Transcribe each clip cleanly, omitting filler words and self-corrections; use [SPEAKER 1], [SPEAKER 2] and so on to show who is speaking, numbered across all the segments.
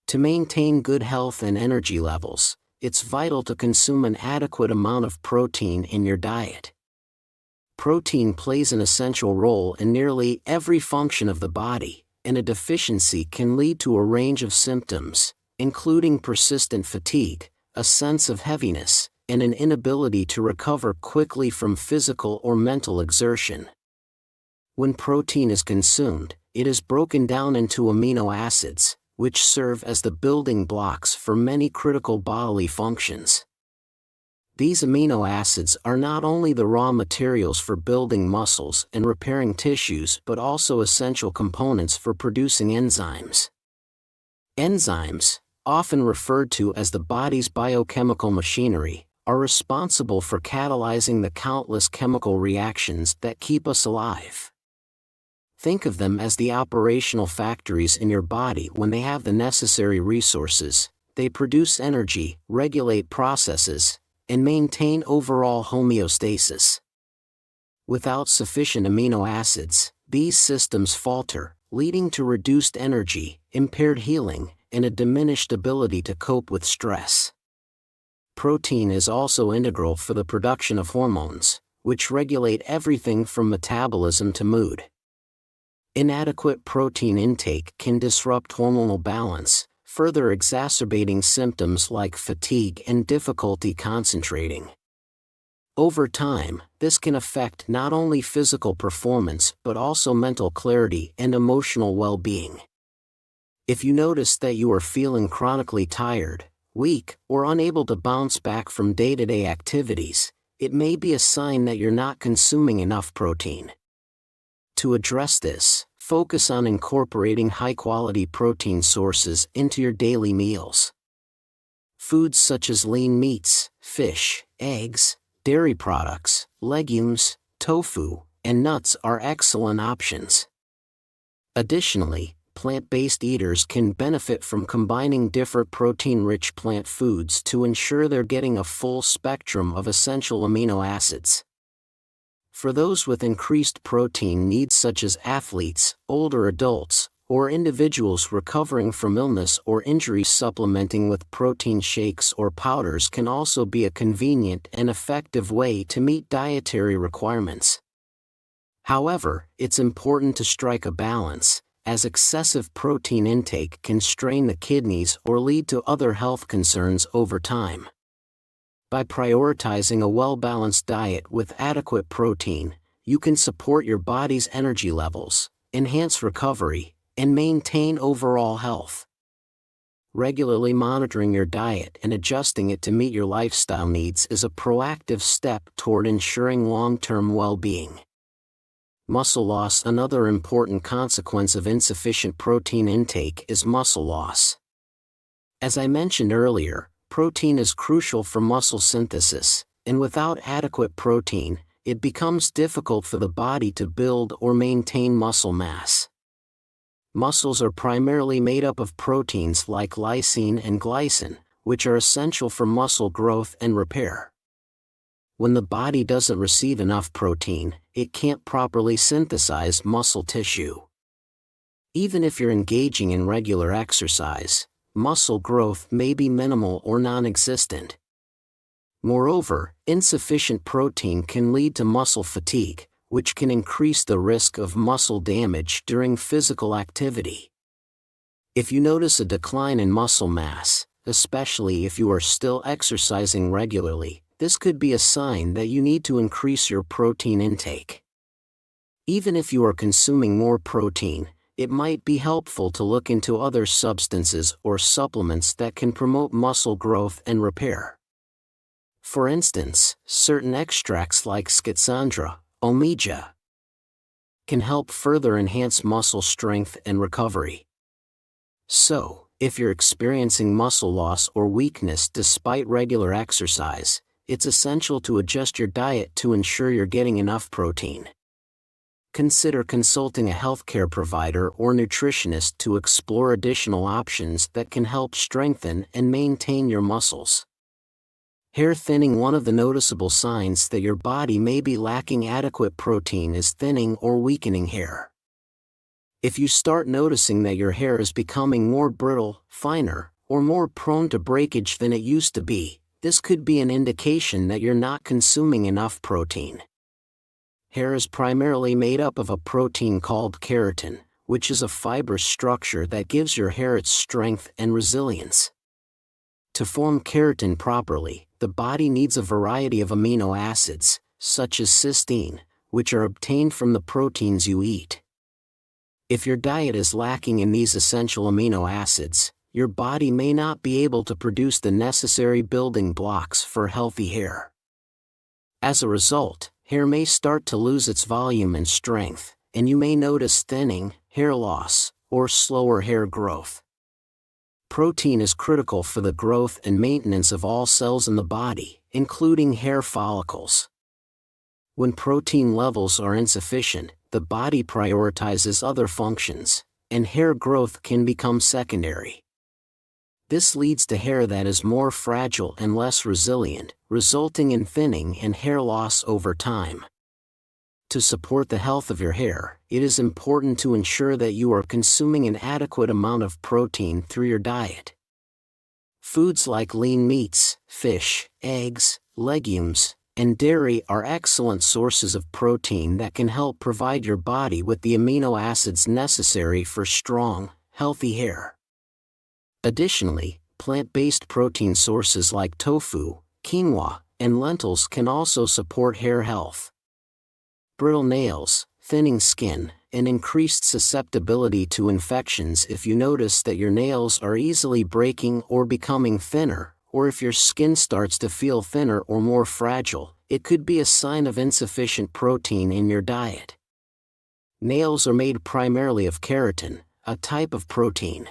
[SPEAKER 1] To maintain good health and energy levels, it's vital to consume an adequate amount of protein in your diet. Protein plays an essential role in nearly every function of the body, and a deficiency can lead to a range of symptoms, including persistent fatigue, a sense of heaviness, and an inability to recover quickly from physical or mental exertion. When protein is consumed, it is broken down into amino acids, which serve as the building blocks for many critical bodily functions. These amino acids are not only the raw materials for building muscles and repairing tissues but also essential components for producing enzymes. Enzymes, often referred to as the body's biochemical machinery, are responsible for catalyzing the countless chemical reactions that keep us alive. Think of them as the operational factories in your body. When they have the necessary resources, they produce energy, regulate processes, and maintain overall homeostasis. Without sufficient amino acids, these systems falter, leading to reduced energy, impaired healing, and a diminished ability to cope with stress. Protein is also integral for the production of hormones, which regulate everything from metabolism to mood. Inadequate protein intake can disrupt hormonal balance, further exacerbating symptoms like fatigue and difficulty concentrating. Over time, this can affect not only physical performance but also mental clarity and emotional well-being. If you notice that you are feeling chronically tired, weak, or unable to bounce back from day-to-day activities, it may be a sign that you're not consuming enough protein. To address this, focus on incorporating high-quality protein sources into your daily meals. Foods such as lean meats, fish, eggs, dairy products, legumes, tofu, and nuts are excellent options. Additionally, plant-based eaters can benefit from combining different protein-rich plant foods to ensure they're getting a full spectrum of essential amino acids. For those with increased protein needs such as athletes, older adults, or individuals recovering from illness or injury, supplementing with protein shakes or powders can also be a convenient and effective way to meet dietary requirements. However, it's important to strike a balance, as excessive protein intake can strain the kidneys or lead to other health concerns over time. By prioritizing a well-balanced diet with adequate protein, you can support your body's energy levels, enhance recovery, and maintain overall health. Regularly monitoring your diet and adjusting it to meet your lifestyle needs is a proactive step toward ensuring long-term well-being. Muscle loss. Another important consequence of insufficient protein intake is muscle loss. As I mentioned earlier, protein is crucial for muscle synthesis, and without adequate protein, it becomes difficult for the body to build or maintain muscle mass. Muscles are primarily made up of proteins like lysine and glycine, which are essential for muscle growth and repair. When the body doesn't receive enough protein, it can't properly synthesize muscle tissue. Even if you're engaging in regular exercise, muscle growth may be minimal or non-existent. Moreover, insufficient protein can lead to muscle fatigue, which can increase the risk of muscle damage during physical activity. If you notice a decline in muscle mass, especially if you are still exercising regularly, this could be a sign that you need to increase your protein intake. Even if you are consuming more protein, it might be helpful to look into other substances or supplements that can promote muscle growth and repair. For instance, certain extracts like schizandra, omega, can help further enhance muscle strength and recovery. So, if you're experiencing muscle loss or weakness despite regular exercise, it's essential to adjust your diet to ensure you're getting enough protein. Consider consulting a healthcare provider or nutritionist to explore additional options that can help strengthen and maintain your muscles. Hair thinning. One of the noticeable signs that your body may be lacking adequate protein is thinning or weakening hair. If you start noticing that your hair is becoming more brittle, finer, or more prone to breakage than it used to be, this could be an indication that you're not consuming enough protein. Hair is primarily made up of a protein called keratin, which is a fibrous structure that gives your hair its strength and resilience. To form keratin properly, the body needs a variety of amino acids, such as cysteine, which are obtained from the proteins you eat. If your diet is lacking in these essential amino acids, your body may not be able to produce the necessary building blocks for healthy hair. As a result, hair may start to lose its volume and strength, and you may notice thinning, hair loss, or slower hair growth. Protein is critical for the growth and maintenance of all cells in the body, including hair follicles. When protein levels are insufficient, the body prioritizes other functions, and hair growth can become secondary. This leads to hair that is more fragile and less resilient, resulting in thinning and hair loss over time. To support the health of your hair, it is important to ensure that you are consuming an adequate amount of protein through your diet. Foods like lean meats, fish, eggs, legumes, and dairy are excellent sources of protein that can help provide your body with the amino acids necessary for strong, healthy hair. Additionally, plant-based protein sources like tofu, quinoa, and lentils can also support hair health. Brittle nails, thinning skin, and increased susceptibility to infections. If you notice that your nails are easily breaking or becoming thinner, or if your skin starts to feel thinner or more fragile, it could be a sign of insufficient protein in your diet. Nails are made primarily of keratin, a type of protein.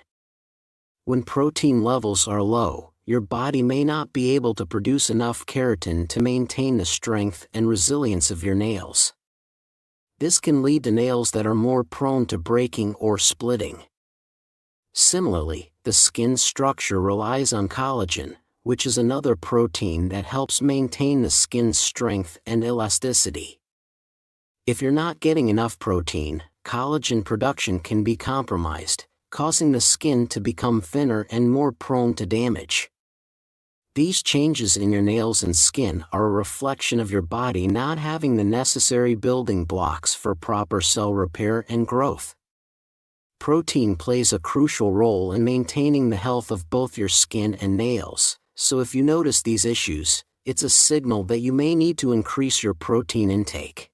[SPEAKER 1] When protein levels are low, your body may not be able to produce enough keratin to maintain the strength and resilience of your nails. This can lead to nails that are more prone to breaking or splitting. Similarly, the skin structure relies on collagen, which is another protein that helps maintain the skin's strength and elasticity. If you're not getting enough protein, collagen production can be compromised, causing the skin to become thinner and more prone to damage. These changes in your nails and skin are a reflection of your body not having the necessary building blocks for proper cell repair and growth. Protein plays a crucial role in maintaining the health of both your skin and nails, so if you notice these issues, it's a signal that you may need to increase your protein intake.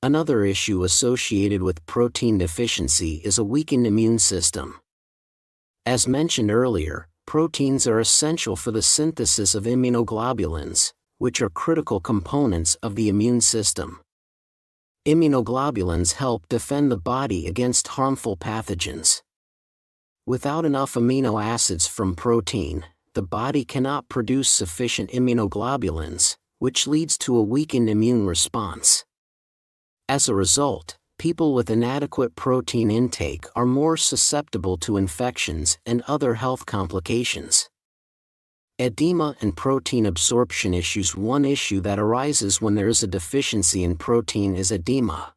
[SPEAKER 1] Another issue associated with protein deficiency is a weakened immune system. As mentioned earlier, proteins are essential for the synthesis of immunoglobulins, which are critical components of the immune system. Immunoglobulins help defend the body against harmful pathogens. Without enough amino acids from protein, the body cannot produce sufficient immunoglobulins, which leads to a weakened immune response. As a result, people with inadequate protein intake are more susceptible to infections and other health complications. Edema and protein absorption issues. One issue that arises when there is a deficiency in protein is edema,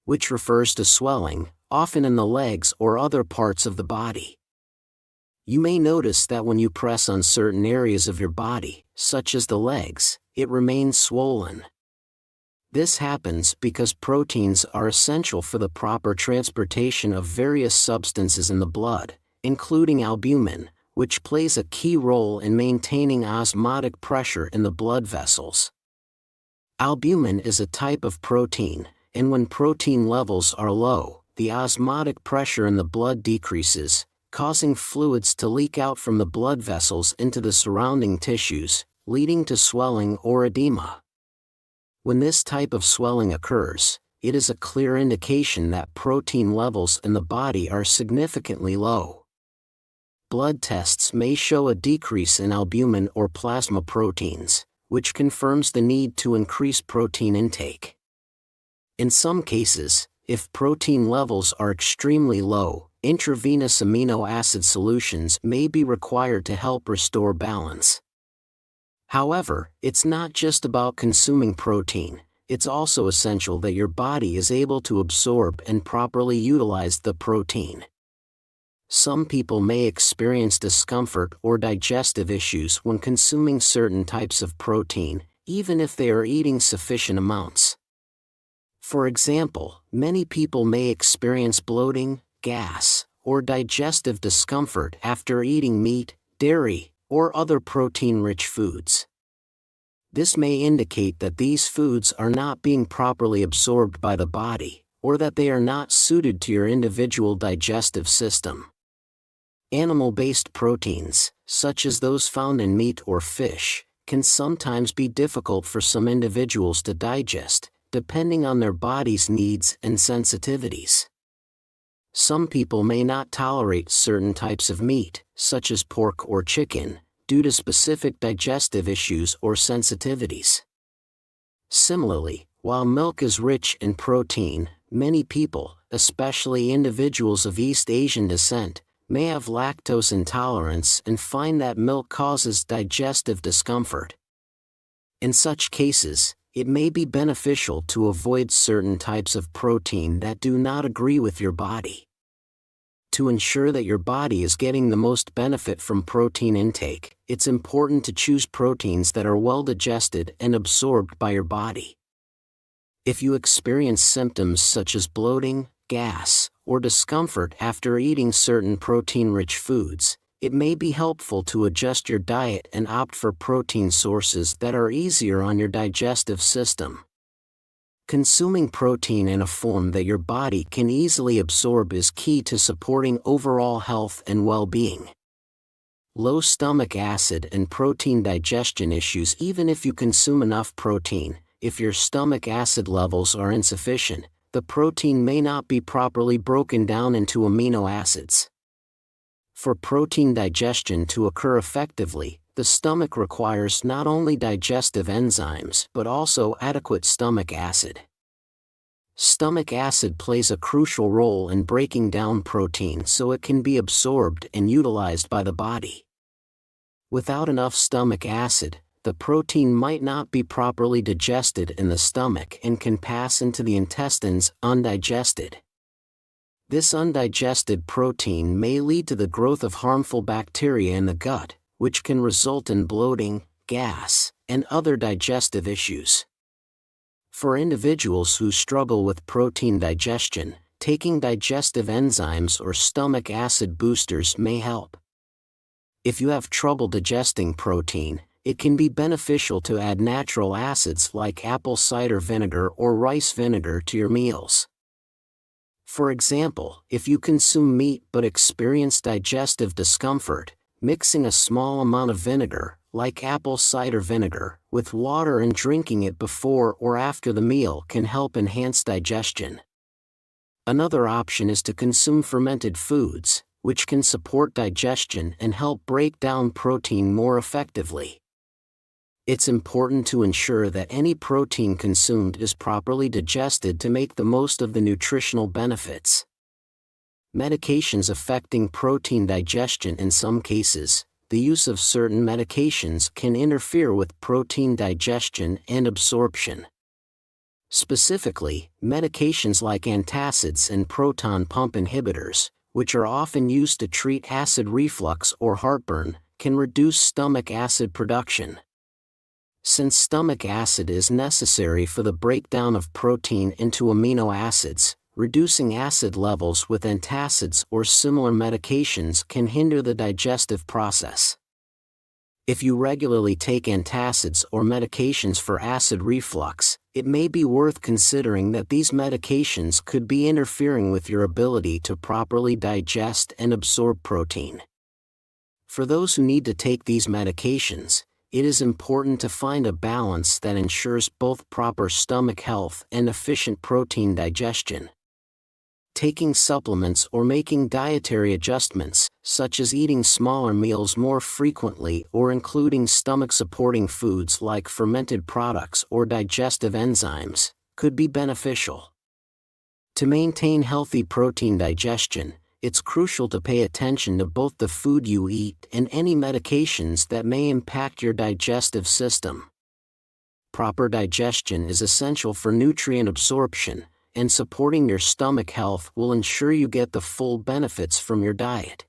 [SPEAKER 1] which refers to swelling, often in the legs or other parts of the body. You may notice that when you press on certain areas of your body, such as the legs, it remains swollen. This happens because proteins are essential for the proper transportation of various substances in the blood, including albumin, which plays a key role in maintaining osmotic pressure in the blood vessels. Albumin is a type of protein, and when protein levels are low, the osmotic pressure in the blood decreases, causing fluids to leak out from the blood vessels into the surrounding tissues, leading to swelling or edema. When this type of swelling occurs, it is a clear indication that protein levels in the body are significantly low. Blood tests may show a decrease in albumin or plasma proteins, which confirms the need to increase protein intake. In some cases, if protein levels are extremely low, intravenous amino acid solutions may be required to help restore balance. However, it's not just about consuming protein. it's also essential that your body is able to absorb and properly utilize the protein. Some people may experience discomfort or digestive issues when consuming certain types of protein, even if they are eating sufficient amounts. For example, many people may experience bloating, gas, or digestive discomfort after eating meat, dairy, or other protein-rich foods. This may indicate that these foods are not being properly absorbed by the body, or that they are not suited to your individual digestive system. Animal-based proteins, such as those found in meat or fish, can sometimes be difficult for some individuals to digest, depending on their body's needs and sensitivities. Some people may not tolerate certain types of meat, such as pork or chicken, due to specific digestive issues or sensitivities. Similarly, while milk is rich in protein, many people, especially individuals of East Asian descent, may have lactose intolerance and find that milk causes digestive discomfort. In such cases, it may be beneficial to avoid certain types of protein that do not agree with your body. To ensure that your body is getting the most benefit from protein intake, it's important to choose proteins that are well digested and absorbed by your body. If you experience symptoms such as bloating, gas, or discomfort after eating certain protein-rich foods, it may be helpful to adjust your diet and opt for protein sources that are easier on your digestive system. Consuming protein in a form that your body can easily absorb is key to supporting overall health and well-being. Low stomach acid and protein digestion issues. Even if you consume enough protein, if your stomach acid levels are insufficient, the protein may not be properly broken down into amino acids. For protein digestion to occur effectively, the stomach requires not only digestive enzymes but also adequate stomach acid. Stomach acid plays a crucial role in breaking down protein so it can be absorbed and utilized by the body. Without enough stomach acid, the protein might not be properly digested in the stomach and can pass into the intestines undigested. This undigested protein may lead to the growth of harmful bacteria in the gut, which can result in bloating, gas, and other digestive issues. For individuals who struggle with protein digestion, taking digestive enzymes or stomach acid boosters may help. If you have trouble digesting protein, it can be beneficial to add natural acids like apple cider vinegar or rice vinegar to your meals. For example, if you consume meat but experience digestive discomfort, mixing a small amount of vinegar, like apple cider vinegar, with water and drinking it before or after the meal can help enhance digestion. Another option is to consume fermented foods, which can support digestion and help break down protein more effectively. It's important to ensure that any protein consumed is properly digested to make the most of the nutritional benefits. Medications affecting protein digestion. In some cases, the use of certain medications can interfere with protein digestion and absorption. Specifically, medications like antacids and proton pump inhibitors, which are often used to treat acid reflux or heartburn, can reduce stomach acid production. Since stomach acid is necessary for the breakdown of protein into amino acids, reducing acid levels with antacids or similar medications can hinder the digestive process. If you regularly take antacids or medications for acid reflux, it may be worth considering that these medications could be interfering with your ability to properly digest and absorb protein. For those who need to take these medications, it is important to find a balance that ensures both proper stomach health and efficient protein digestion. Taking supplements or making dietary adjustments, such as eating smaller meals more frequently or including stomach-supporting foods like fermented products or digestive enzymes, could be beneficial. To maintain healthy protein digestion, it's crucial to pay attention to both the food you eat and any medications that may impact your digestive system. proper digestion is essential for nutrient absorption, and supporting your stomach health will ensure you get the full benefits from your diet.